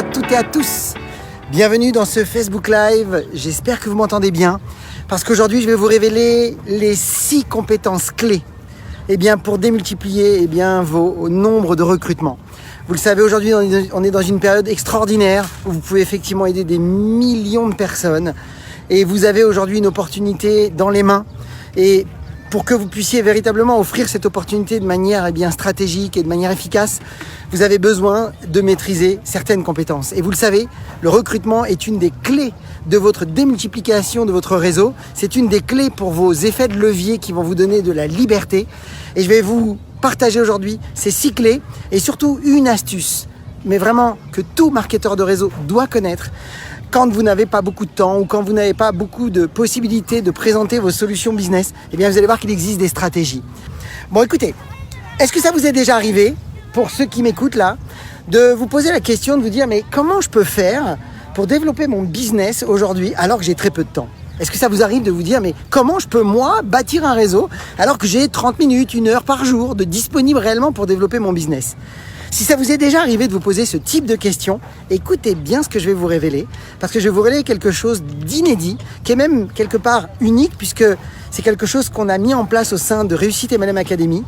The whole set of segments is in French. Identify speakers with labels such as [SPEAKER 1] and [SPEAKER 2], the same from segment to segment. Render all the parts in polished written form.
[SPEAKER 1] à toutes et à tous. Bienvenue dans ce Facebook Live. J'espère que vous m'entendez bien parce qu'aujourd'hui, je vais vous révéler les 6 compétences clés pour démultiplier vos nombres de recrutements. Vous le savez, aujourd'hui, on est dans une période extraordinaire où vous pouvez effectivement aider des millions de personnes et vous avez aujourd'hui une opportunité dans les mains. Et pour que vous puissiez véritablement offrir cette opportunité de manière stratégique et de manière efficace, vous avez besoin de maîtriser certaines compétences. Et vous le savez, le recrutement est une des clés de votre démultiplication de votre réseau. C'est une des clés pour vos effets de levier qui vont vous donner de la liberté. Et je vais vous partager aujourd'hui ces 6 clés et surtout une astuce, mais vraiment que tout marketeur de réseau doit connaître. Quand vous n'avez pas beaucoup de temps ou quand vous n'avez pas beaucoup de possibilités de présenter vos solutions business, vous allez voir qu'il existe des stratégies. Bon, écoutez, est-ce que ça vous est déjà arrivé, pour ceux qui m'écoutent là, de vous poser la question, de vous dire, mais comment je peux faire pour développer mon business aujourd'hui alors que j'ai très peu de temps ? Est-ce que ça vous arrive de vous dire, mais comment je peux moi bâtir un réseau alors que j'ai 30 minutes, 1 heure par jour de disponible réellement pour développer mon business ? Si ça vous est déjà arrivé de vous poser ce type de questions, écoutez bien ce que je vais vous révéler, parce que je vais vous révéler quelque chose d'inédit, qui est même quelque part unique, puisque c'est quelque chose qu'on a mis en place au sein de Réussite MLM Academy.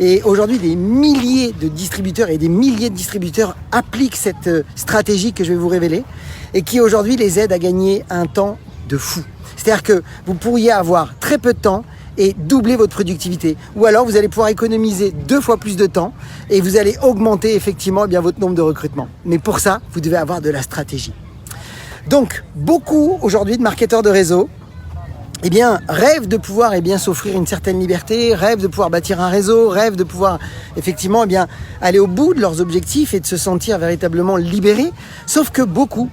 [SPEAKER 1] Et aujourd'hui, des milliers de distributeurs et des milliers de distributeurs appliquent cette stratégie que je vais vous révéler, et qui aujourd'hui les aide à gagner un temps de fou. C'est-à-dire que vous pourriez avoir très peu de temps et doubler votre productivité. Ou alors vous allez pouvoir économiser 2 fois plus de temps et vous allez augmenter effectivement votre nombre de recrutements. Mais pour ça, vous devez avoir de la stratégie. Donc, beaucoup aujourd'hui de marketeurs de réseau rêvent de pouvoir s'offrir une certaine liberté, rêvent de pouvoir bâtir un réseau, rêvent de pouvoir effectivement aller au bout de leurs objectifs et de se sentir véritablement libérés. Sauf que beaucoup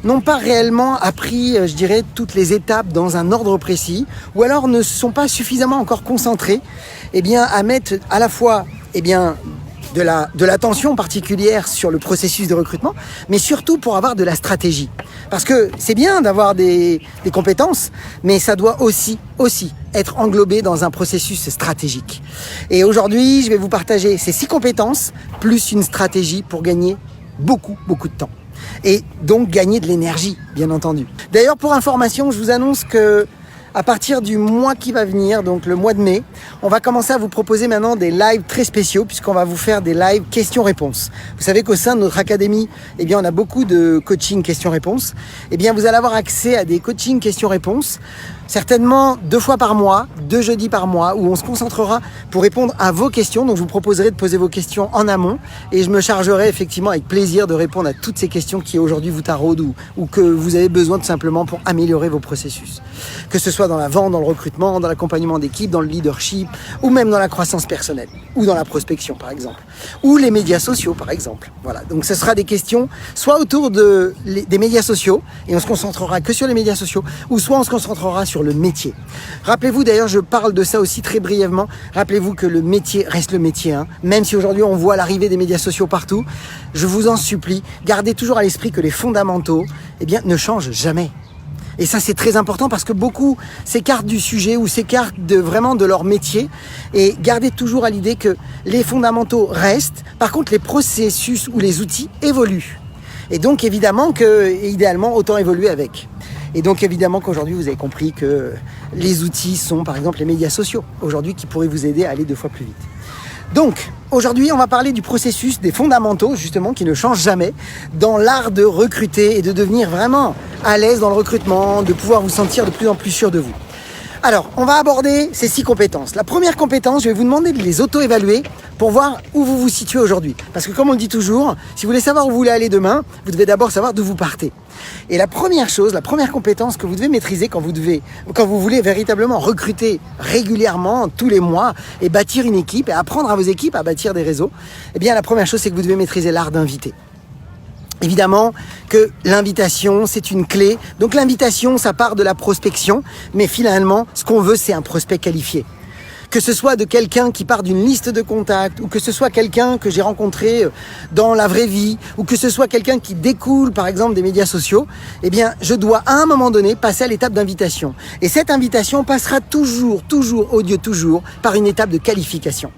[SPEAKER 1] n'ont pas réellement appris, toutes les étapes dans un ordre précis, ou alors ne sont pas suffisamment encore concentrés à mettre à la fois de l'attention particulière sur le processus de recrutement, mais surtout pour avoir de la stratégie. Parce que c'est bien d'avoir des compétences, mais ça doit aussi être englobé dans un processus stratégique. Et aujourd'hui, je vais vous partager ces 6 compétences, plus une stratégie pour gagner beaucoup de temps. Et donc gagner de l'énergie, bien entendu. D'ailleurs, pour information, je vous annonce que à partir du mois qui va venir, donc le mois de mai, on va commencer à vous proposer maintenant des lives très spéciaux puisqu'on va vous faire des lives questions-réponses. Vous savez qu'au sein de notre académie, on a beaucoup de coaching questions-réponses. Vous allez avoir accès à des coachings questions-réponses, certainement 2 fois par mois, 2 jeudis par mois, où on se concentrera pour répondre à vos questions. Donc je vous proposerai de poser vos questions en amont et je me chargerai effectivement avec plaisir de répondre à toutes ces questions qui aujourd'hui vous taraudent ou que vous avez besoin tout simplement pour améliorer vos processus. Que ce soit dans la vente, dans le recrutement, dans l'accompagnement d'équipe, dans le leadership, ou même dans la croissance personnelle, ou dans la prospection par exemple, ou les médias sociaux par exemple. Voilà, donc ce sera des questions soit autour des médias sociaux, et on se concentrera que sur les médias sociaux, ou soit on se concentrera sur le métier. Rappelez-vous, d'ailleurs, je parle de ça aussi très brièvement, rappelez-vous que le métier reste le métier, même si aujourd'hui on voit l'arrivée des médias sociaux partout, je vous en supplie, gardez toujours à l'esprit que les fondamentaux, ne changent jamais. Et ça, c'est très important parce que beaucoup s'écartent du sujet ou s'écartent vraiment de leur métier. Et gardez toujours à l'idée que les fondamentaux restent. Par contre, les processus ou les outils évoluent. Et donc, évidemment idéalement, autant évoluer avec. Et donc, évidemment qu'aujourd'hui, vous avez compris que les outils sont, par exemple, les médias sociaux. Aujourd'hui, qui pourraient vous aider à aller 2 fois plus vite. Donc, aujourd'hui, on va parler du processus, des fondamentaux, justement, qui ne changent jamais, dans l'art de recruter et de devenir vraiment à l'aise dans le recrutement, de pouvoir vous sentir de plus en plus sûr de vous. Alors, on va aborder ces 6 compétences. La première compétence, je vais vous demander de les auto-évaluer pour voir où vous vous situez aujourd'hui. Parce que comme on le dit toujours, si vous voulez savoir où vous voulez aller demain, vous devez d'abord savoir d'où vous partez. Et la première compétence que vous devez maîtriser quand vous voulez véritablement recruter régulièrement, tous les mois, et bâtir une équipe, et apprendre à vos équipes à bâtir des réseaux, la première chose, c'est que vous devez maîtriser l'art d'inviter. Évidemment que l'invitation, c'est une clé. Donc l'invitation, ça part de la prospection, mais finalement, ce qu'on veut, c'est un prospect qualifié. Que ce soit de quelqu'un qui part d'une liste de contacts, ou que ce soit quelqu'un que j'ai rencontré dans la vraie vie, ou que ce soit quelqu'un qui découle, par exemple, des médias sociaux, je dois à un moment donné passer à l'étape d'invitation. Et cette invitation passera toujours, par une étape de qualification.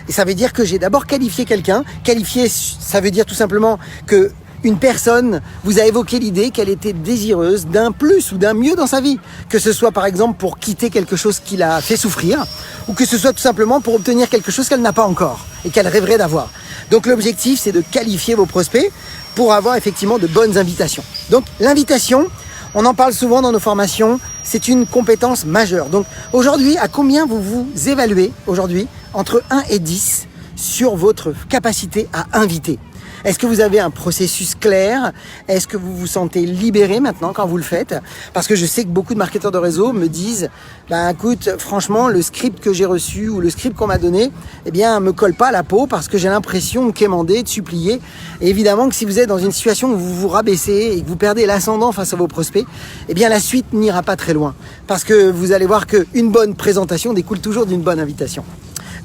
[SPEAKER 1] Et ça veut dire que j'ai d'abord qualifié quelqu'un. Qualifier, ça veut dire tout simplement que une personne vous a évoqué l'idée qu'elle était désireuse d'un plus ou d'un mieux dans sa vie. Que ce soit par exemple pour quitter quelque chose qui l'a fait souffrir, ou que ce soit tout simplement pour obtenir quelque chose qu'elle n'a pas encore et qu'elle rêverait d'avoir. Donc l'objectif, c'est de qualifier vos prospects pour avoir effectivement de bonnes invitations. Donc l'invitation, on en parle souvent dans nos formations, c'est une compétence majeure. Donc aujourd'hui, à combien vous vous évaluez aujourd'hui entre 1 et 10 sur votre capacité à inviter? Est-ce que vous avez un processus clair? Est-ce que vous vous sentez libéré maintenant quand vous le faites? Parce que je sais que beaucoup de marketeurs de réseau me disent écoute, franchement, le script que j'ai reçu ou le script qu'on m'a donné, me colle pas à la peau parce que j'ai l'impression de quémander, de supplier. Et évidemment que si vous êtes dans une situation où vous vous rabaissez et que vous perdez l'ascendant face à vos prospects, la suite n'ira pas très loin. Parce que vous allez voir qu'une bonne présentation découle toujours d'une bonne invitation.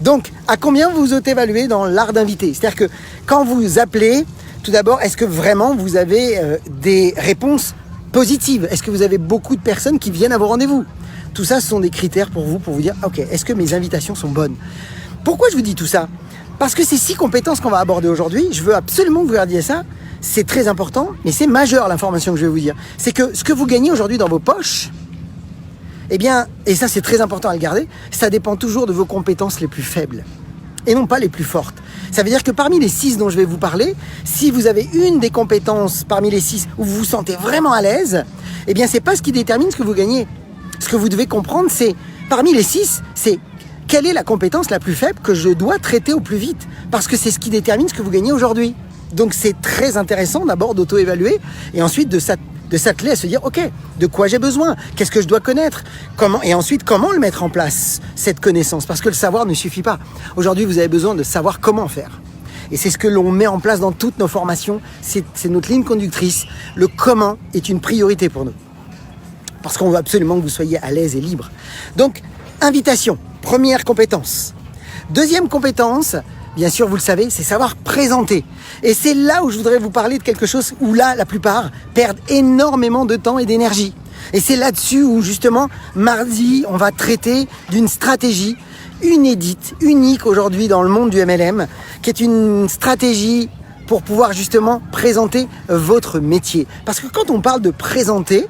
[SPEAKER 1] Donc, à combien vous vous auto-évaluez dans l'art d'inviter? C'est-à-dire que quand vous appelez, tout d'abord, est-ce que vraiment vous avez des réponses positives? Est-ce que vous avez beaucoup de personnes qui viennent à vos rendez-vous? Tout ça, ce sont des critères pour vous dire, ok, est-ce que mes invitations sont bonnes? Pourquoi je vous dis tout ça? Parce que ces 6 compétences qu'on va aborder aujourd'hui, je veux absolument que vous regardiez ça. C'est très important, mais c'est majeur l'information que je vais vous dire. C'est que ce que vous gagnez aujourd'hui dans vos poches, et ça c'est très important à le garder, ça dépend toujours de vos compétences les plus faibles et non pas les plus fortes. Ça veut dire que parmi les 6 dont je vais vous parler, si vous avez une des compétences parmi les 6 où vous vous sentez vraiment à l'aise, c'est pas ce qui détermine ce que vous gagnez. Ce que vous devez comprendre, c'est parmi les 6, c'est quelle est la compétence la plus faible que je dois traiter au plus vite, parce que c'est ce qui détermine ce que vous gagnez aujourd'hui. Donc c'est très intéressant d'abord d'auto-évaluer et ensuite de s'atteler à se dire ok, de quoi j'ai besoin, qu'est-ce que je dois connaître, comment, et ensuite comment le mettre en place, cette connaissance, parce que le savoir ne suffit pas. Aujourd'hui vous avez besoin de savoir comment faire, et c'est ce que l'on met en place dans toutes nos formations, c'est notre ligne conductrice. Le comment est une priorité pour nous, parce qu'on veut absolument que vous soyez à l'aise et libre. Donc invitation, première compétence. Deuxième compétence, bien sûr, vous le savez, c'est savoir présenter. Et c'est là où je voudrais vous parler de quelque chose où là, la plupart perdent énormément de temps et d'énergie. Et c'est là-dessus où, justement, mardi, on va traiter d'une stratégie inédite, unique aujourd'hui dans le monde du MLM, qui est une stratégie pour pouvoir justement présenter votre métier. Parce que quand on parle de présenter,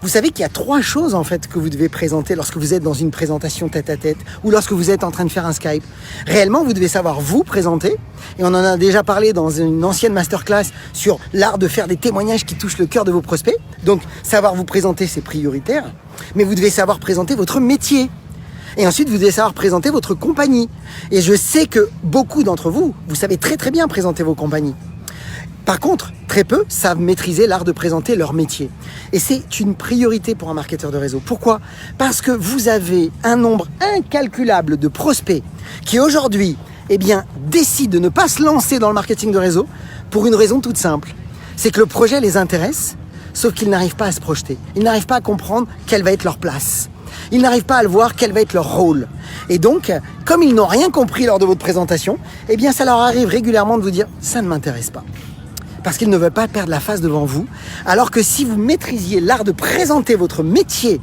[SPEAKER 1] vous savez qu'il y a 3 choses en fait que vous devez présenter lorsque vous êtes dans une présentation tête-à-tête ou lorsque vous êtes en train de faire un Skype. Réellement, vous devez savoir vous présenter, et on en a déjà parlé dans une ancienne masterclass sur l'art de faire des témoignages qui touchent le cœur de vos prospects. Donc, savoir vous présenter, c'est prioritaire, mais vous devez savoir présenter votre métier. Et ensuite, vous devez savoir présenter votre compagnie. Et je sais que beaucoup d'entre vous, vous savez très très bien présenter vos compagnies. Par contre, très peu savent maîtriser l'art de présenter leur métier. Et c'est une priorité pour un marketeur de réseau. Pourquoi? Parce que vous avez un nombre incalculable de prospects qui aujourd'hui, décident de ne pas se lancer dans le marketing de réseau pour une raison toute simple. C'est que le projet les intéresse, sauf qu'ils n'arrivent pas à se projeter. Ils n'arrivent pas à comprendre quelle va être leur place. Ils n'arrivent pas à le voir quel va être leur rôle. Et donc, comme ils n'ont rien compris lors de votre présentation, ça leur arrive régulièrement de vous dire « ça ne m'intéresse pas ». Parce qu'ils ne veulent pas perdre la face devant vous. Alors que si vous maîtrisiez l'art de présenter votre métier,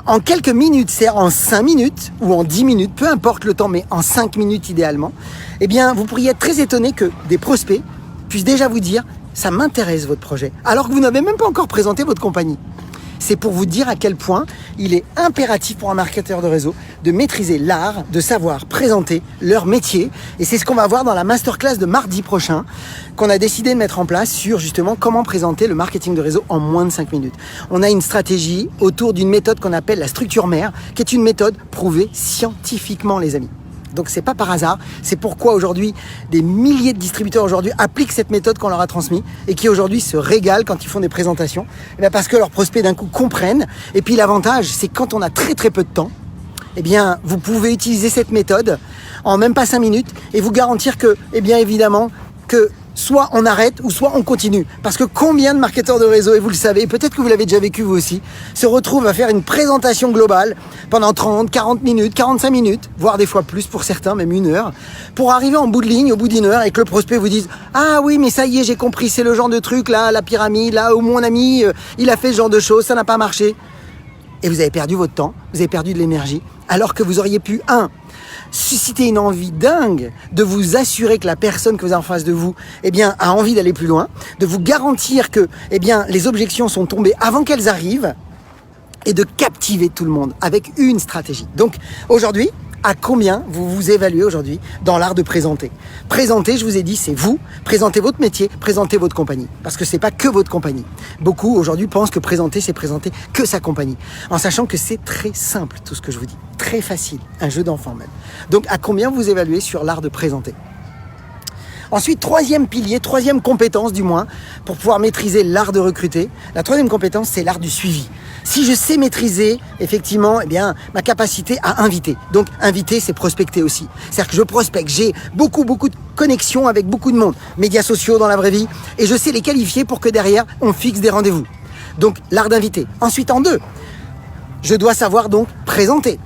[SPEAKER 1] en quelques minutes, c'est en 5 minutes ou en 10 minutes, peu importe le temps, mais en 5 minutes idéalement, vous pourriez être très étonné que des prospects puissent déjà vous dire « ça m'intéresse votre projet », alors que vous n'avez même pas encore présenté votre compagnie. C'est pour vous dire à quel point il est impératif pour un marketeur de réseau de maîtriser l'art de savoir présenter leur métier. Et c'est ce qu'on va voir dans la masterclass de mardi prochain, qu'on a décidé de mettre en place sur justement comment présenter le marketing de réseau en moins de 5 minutes. On a une stratégie autour d'une méthode qu'on appelle la structure mère, qui est une méthode prouvée scientifiquement, les amis. Donc c'est pas par hasard, c'est pourquoi aujourd'hui des milliers de distributeurs aujourd'hui appliquent cette méthode qu'on leur a transmise et qui aujourd'hui se régalent quand ils font des présentations, parce que leurs prospects d'un coup comprennent. Et puis l'avantage, c'est quand on a très très peu de temps, vous pouvez utiliser cette méthode en même pas 5 minutes et vous garantir que, évidemment, que soit on arrête ou soit on continue. Parce que combien de marketeurs de réseau, et vous le savez, peut-être que vous l'avez déjà vécu vous aussi, se retrouvent à faire une présentation globale pendant 30, 40 minutes, 45 minutes, voire des fois plus pour certains, même 1 heure, pour arriver en bout de ligne, au bout d'1 heure, et que le prospect vous dise « Ah oui, mais ça y est, j'ai compris, c'est le genre de truc, là, la pyramide, là, où mon ami, il a fait ce genre de choses, ça n'a pas marché. » Et vous avez perdu votre temps, vous avez perdu de l'énergie, alors que vous auriez pu, susciter une envie dingue de vous assurer que la personne que vous avez en face de vous, eh bien, a envie d'aller plus loin, de vous garantir que, eh bien, les objections sont tombées avant qu'elles arrivent et de captiver tout le monde avec une stratégie. Donc, aujourd'hui, à combien vous vous évaluez aujourd'hui dans l'art de présenter? Présenter, je vous ai dit, c'est vous. Présentez votre métier, présentez votre compagnie. Parce que c'est pas que votre compagnie. Beaucoup aujourd'hui pensent que présenter, c'est présenter que sa compagnie. En sachant que c'est très simple, tout ce que je vous dis. Très facile. Un jeu d'enfant même. Donc, à combien vous évaluez sur l'art de présenter? Ensuite, troisième pilier, troisième compétence du moins, pour pouvoir maîtriser l'art de recruter. La troisième compétence, c'est l'art du suivi. Si je sais maîtriser, effectivement, eh bien, ma capacité à inviter. Donc, inviter, c'est prospecter aussi. C'est-à-dire que je prospecte, j'ai beaucoup de connexions avec beaucoup de monde. Médias sociaux dans la vraie vie. Et je sais les qualifier pour que derrière, on fixe des rendez-vous. Donc, l'art d'inviter. Ensuite, en deux, je dois savoir donc présenter.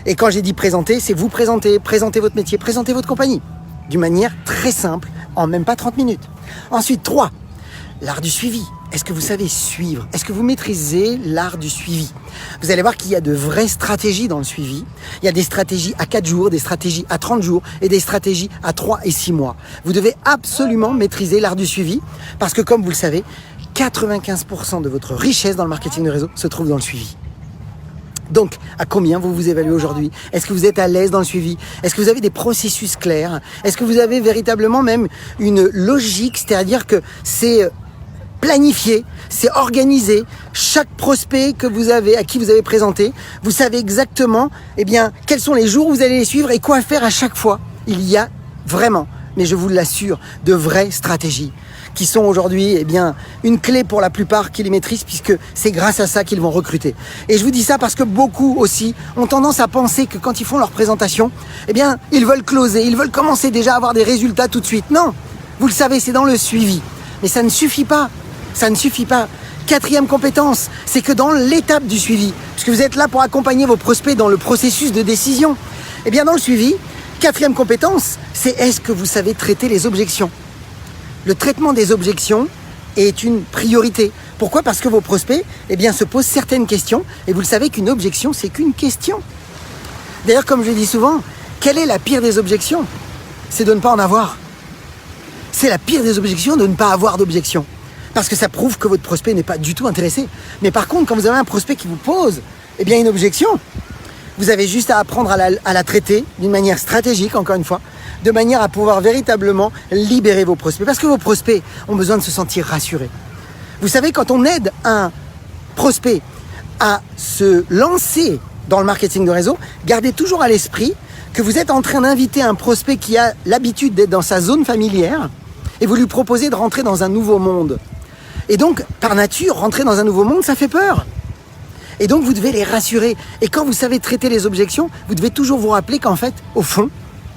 [SPEAKER 1] Et quand j'ai dit présenter, c'est vous présenter votre métier, présenter votre compagnie. D'une manière très simple, en même pas 30 minutes. Ensuite, 3, l'art du suivi. Est-ce que vous savez suivre? Est-ce que vous maîtrisez l'art du suivi? Vous allez voir qu'il y a de vraies stratégies dans le suivi. Il y a des stratégies à 4 jours, des stratégies à 30 jours et des stratégies à 3 et 6 mois. Vous devez absolument maîtriser l'art du suivi parce que, comme vous le savez, 95% de votre richesse dans le marketing de réseau se trouve dans le suivi. Donc, à combien vous vous évaluez aujourd'hui? Est-ce que vous êtes à l'aise dans le suivi? Est-ce que vous avez des processus clairs? Est-ce que vous avez véritablement même une logique, c'est-à-dire que c'est planifié, c'est organisé. Chaque prospect que vous avez, à qui vous avez présenté, vous savez exactement, eh bien, quels sont les jours où vous allez les suivre et quoi faire à chaque fois. Il y a vraiment, mais je vous l'assure, de vraies stratégies qui sont aujourd'hui, eh bien, une clé pour la plupart qui les maîtrisent puisque c'est grâce à ça qu'ils vont recruter. Et je vous dis ça parce que beaucoup aussi ont tendance à penser que quand ils font leur présentation, eh bien, ils veulent closer, ils veulent commencer déjà à avoir des résultats tout de suite. Non, vous le savez, c'est dans le suivi. Mais ça ne suffit pas. Ça ne suffit pas. Quatrième compétence, c'est que dans l'étape du suivi, puisque vous êtes là pour accompagner vos prospects dans le processus de décision, eh bien, dans le suivi, quatrième compétence, c'est est-ce que vous savez traiter les objections? Le traitement des objections est une priorité. Pourquoi? Parce que vos prospects, eh bien, se posent certaines questions et vous le savez qu'une objection, c'est qu'une question. D'ailleurs, comme je le dis souvent, quelle est la pire des objections? C'est de ne pas en avoir. C'est la pire des objections de ne pas avoir d'objection. Parce que ça prouve que votre prospect n'est pas du tout intéressé. Mais par contre, quand vous avez un prospect qui vous pose, eh bien, une objection, vous avez juste à apprendre à la traiter d'une manière stratégique, encore une fois, de manière à pouvoir véritablement libérer vos prospects. Parce que vos prospects ont besoin de se sentir rassurés. Vous savez, quand on aide un prospect à se lancer dans le marketing de réseau, gardez toujours à l'esprit que vous êtes en train d'inviter un prospect qui a l'habitude d'être dans sa zone familière et vous lui proposez de rentrer dans un nouveau monde. Et donc, par nature, rentrer dans un nouveau monde, ça fait peur. Et donc, vous devez les rassurer. Et quand vous savez traiter les objections, vous devez toujours vous rappeler qu'en fait, au fond,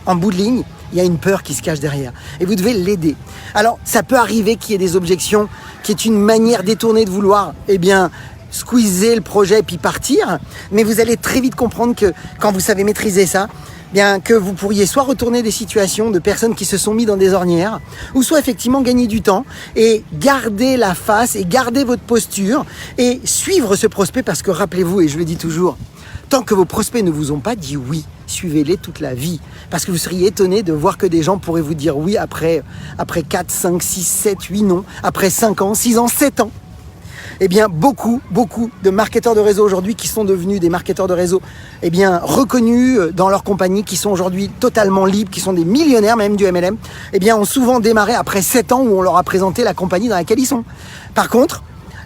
[SPEAKER 1] en bout de ligne, il y a une peur qui se cache derrière. Et vous devez l'aider. Alors, ça peut arriver qu'il y ait des objections, qui est une manière détournée de vouloir, eh bien, squeezer le projet puis partir. Mais vous allez très vite comprendre que quand vous savez maîtriser ça, bien que vous pourriez soit retourner des situations de personnes qui se sont mis dans des ornières, ou soit effectivement gagner du temps et garder la face et garder votre posture et suivre ce prospect parce que rappelez-vous, et je le dis toujours, tant que vos prospects ne vous ont pas dit oui, suivez-les toute la vie. Parce que vous seriez étonné de voir que des gens pourraient vous dire oui après 4, 5, 6, 7, 8 non, après 5 ans, 6 ans, 7 ans. Eh bien, beaucoup de marketeurs de réseau aujourd'hui qui sont devenus des marketeurs de réseau, eh bien, reconnus dans leur compagnie, qui sont aujourd'hui totalement libres, qui sont des millionnaires même du MLM, eh bien, ont souvent démarré après 7 ans où on leur a présenté la compagnie dans laquelle ils sont. Par contre,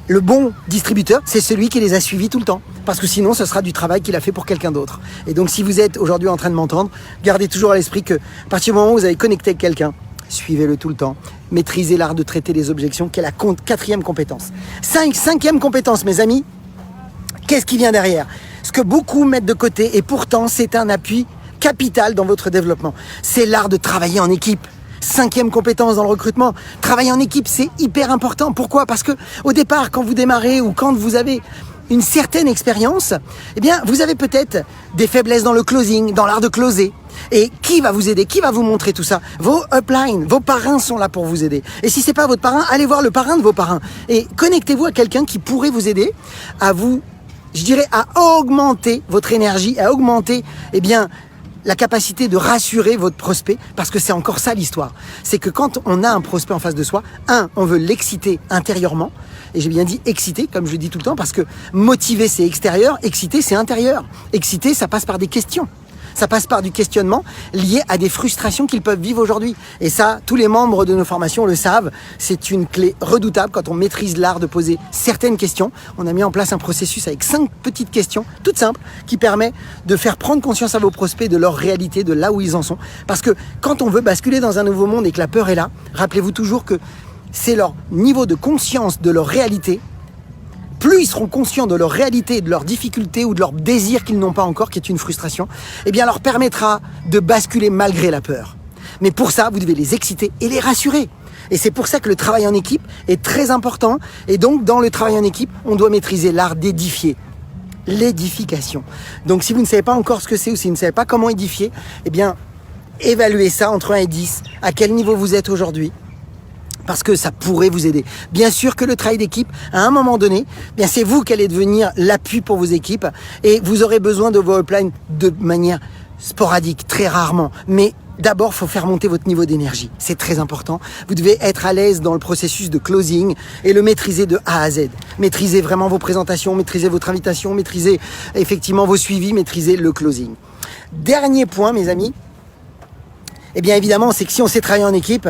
[SPEAKER 1] le bon distributeur, c'est celui qui les a suivis tout le temps. Parce que sinon, ce sera du travail qu'il a fait pour quelqu'un d'autre. Et donc, si vous êtes aujourd'hui en train de m'entendre, gardez toujours à l'esprit que à partir du moment où vous avez connecté avec quelqu'un, suivez-le tout le temps. Maîtrisez l'art de traiter les objections, qui est la quatrième compétence. Cinquième compétence, mes amis, qu'est-ce qui vient derrière? Ce que beaucoup mettent de côté, et pourtant, c'est un appui capital dans votre développement. C'est l'art de travailler en équipe. Cinquième compétence dans le recrutement. Travailler en équipe, c'est hyper important. Pourquoi? Parce que au départ, quand vous démarrez ou quand vous avez une certaine expérience, eh bien, vous avez peut-être des faiblesses dans le closing, dans l'art de closer. Et qui va vous aider? Qui va vous montrer tout ça? Vos uplines, vos parrains sont là pour vous aider. Et si c'est pas votre parrain, allez voir le parrain de vos parrains. Et connectez-vous à quelqu'un qui pourrait vous aider à vous, je dirais, à augmenter votre énergie, à augmenter, eh bien, la capacité de rassurer votre prospect, parce que c'est encore ça l'histoire. C'est que quand on a un prospect en face de soi, on veut l'exciter intérieurement, et j'ai bien dit exciter, comme je le dis tout le temps, parce que motiver c'est extérieur, exciter c'est intérieur. Exciter, ça passe par des questions. Ça passe par du questionnement lié à des frustrations qu'ils peuvent vivre aujourd'hui. Et ça, tous les membres de nos formations le savent, c'est une clé redoutable quand on maîtrise l'art de poser certaines questions. On a mis en place un processus avec 5 petites questions, toutes simples, qui permet de faire prendre conscience à vos prospects de leur réalité, de là où ils en sont. Parce que quand on veut basculer dans un nouveau monde et que la peur est là, rappelez-vous toujours que c'est leur niveau de conscience de leur réalité. Plus ils seront conscients de leur réalité, de leurs difficultés ou de leur désir qu'ils n'ont pas encore, qui est une frustration, eh bien leur permettra de basculer malgré la peur. Mais pour ça, vous devez les exciter et les rassurer. Et c'est pour ça que le travail en équipe est très important. Et donc, dans le travail en équipe, on doit maîtriser l'art d'édifier. L'édification. Donc, si vous ne savez pas encore ce que c'est ou si vous ne savez pas comment édifier, eh bien, évaluez ça entre 1 et 10. À quel niveau vous êtes aujourd'hui ? Parce que ça pourrait vous aider. Bien sûr que le travail d'équipe, à un moment donné, bien c'est vous qui allez devenir l'appui pour vos équipes et vous aurez besoin de vos uplines de manière sporadique, très rarement. Mais d'abord, il faut faire monter votre niveau d'énergie. C'est très important. Vous devez être à l'aise dans le processus de closing et le maîtriser de A à Z. Maîtrisez vraiment vos présentations, maîtrisez votre invitation, maîtrisez effectivement vos suivis, maîtrisez le closing. Dernier point, mes amis. Eh bien évidemment, c'est que si on sait travailler en équipe,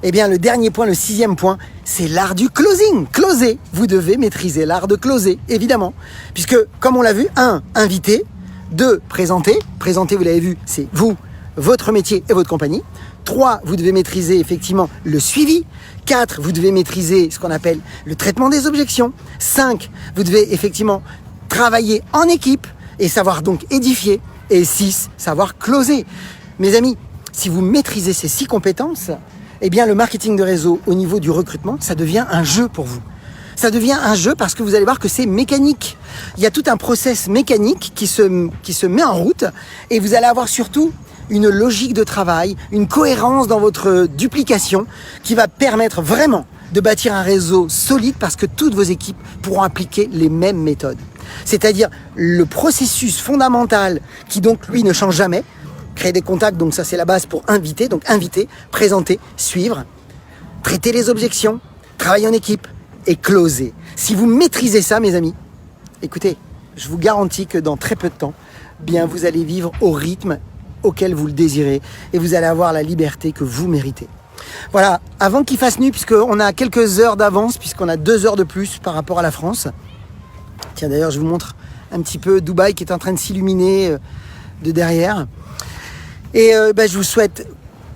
[SPEAKER 1] eh bien le dernier point, le 6e point, c'est l'art du closing. Closer. Vous devez maîtriser l'art de closer, évidemment. Puisque, comme on l'a vu, 1, inviter. 2, présenter. Présenter, vous l'avez vu, c'est vous, votre métier et votre compagnie. 3, vous devez maîtriser effectivement le suivi. 4, vous devez maîtriser ce qu'on appelle le traitement des objections. 5, vous devez effectivement travailler en équipe et savoir donc édifier. Et 6, savoir closer. Mes amis, si vous maîtrisez ces 6 compétences, eh bien le marketing de réseau au niveau du recrutement, ça devient un jeu pour vous. Ça devient un jeu parce que vous allez voir que c'est mécanique. Il y a tout un process mécanique qui se met en route et vous allez avoir surtout une logique de travail, une cohérence dans votre duplication qui va permettre vraiment de bâtir un réseau solide parce que toutes vos équipes pourront appliquer les mêmes méthodes. C'est-à-dire le processus fondamental qui donc lui ne change jamais. Créer des contacts, donc ça c'est la base pour inviter. Donc inviter, présenter, suivre, traiter les objections, travailler en équipe et closer. Si vous maîtrisez ça, mes amis, écoutez, je vous garantis que dans très peu de temps, bien vous allez vivre au rythme auquel vous le désirez et vous allez avoir la liberté que vous méritez. Voilà, avant qu'il fasse nuit, puisqu'on a quelques heures d'avance, puisqu'on a 2 heures de plus par rapport à la France. Tiens, d'ailleurs, je vous montre un petit peu Dubaï qui est en train de s'illuminer de derrière. Et je vous souhaite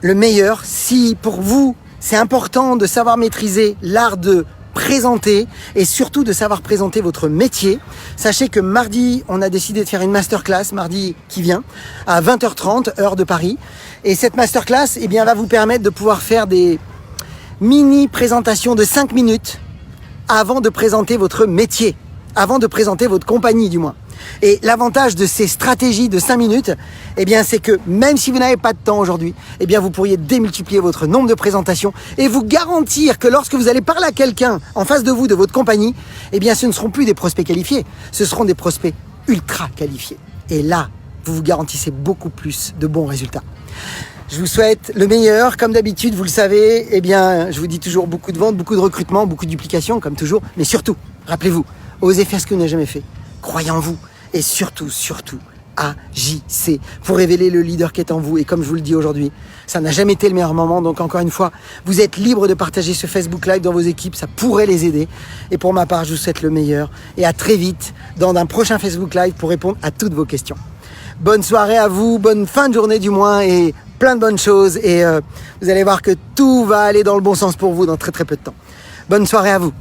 [SPEAKER 1] le meilleur. Si pour vous, c'est important de savoir maîtriser l'art de présenter et surtout de savoir présenter votre métier, sachez que mardi, on a décidé de faire une masterclass, mardi qui vient, à 20h30, heure de Paris. Et cette masterclass, eh bien, va vous permettre de pouvoir faire des mini-présentations de 5 minutes avant de présenter votre métier, avant de présenter votre compagnie du moins. Et l'avantage de ces stratégies de 5 minutes, eh bien, c'est que même si vous n'avez pas de temps aujourd'hui, eh bien, vous pourriez démultiplier votre nombre de présentations et vous garantir que lorsque vous allez parler à quelqu'un en face de vous, de votre compagnie, eh bien, ce ne seront plus des prospects qualifiés, ce seront des prospects ultra qualifiés. Et là, vous vous garantissez beaucoup plus de bons résultats. Je vous souhaite le meilleur, comme d'habitude, vous le savez, eh bien, je vous dis toujours beaucoup de ventes, beaucoup de recrutement, beaucoup de duplication, comme toujours, mais surtout, rappelez-vous, osez faire ce que vous n'avez jamais fait. Croyez en vous et surtout, agissez pour révéler le leader qui est en vous. Et comme je vous le dis aujourd'hui, ça n'a jamais été le meilleur moment. Donc encore une fois, vous êtes libre de partager ce Facebook Live dans vos équipes. Ça pourrait les aider. Et pour ma part, je vous souhaite le meilleur. Et à très vite dans un prochain Facebook Live pour répondre à toutes vos questions. Bonne soirée à vous, bonne fin de journée du moins et plein de bonnes choses. Et vous allez voir que tout va aller dans le bon sens pour vous dans très très peu de temps. Bonne soirée à vous.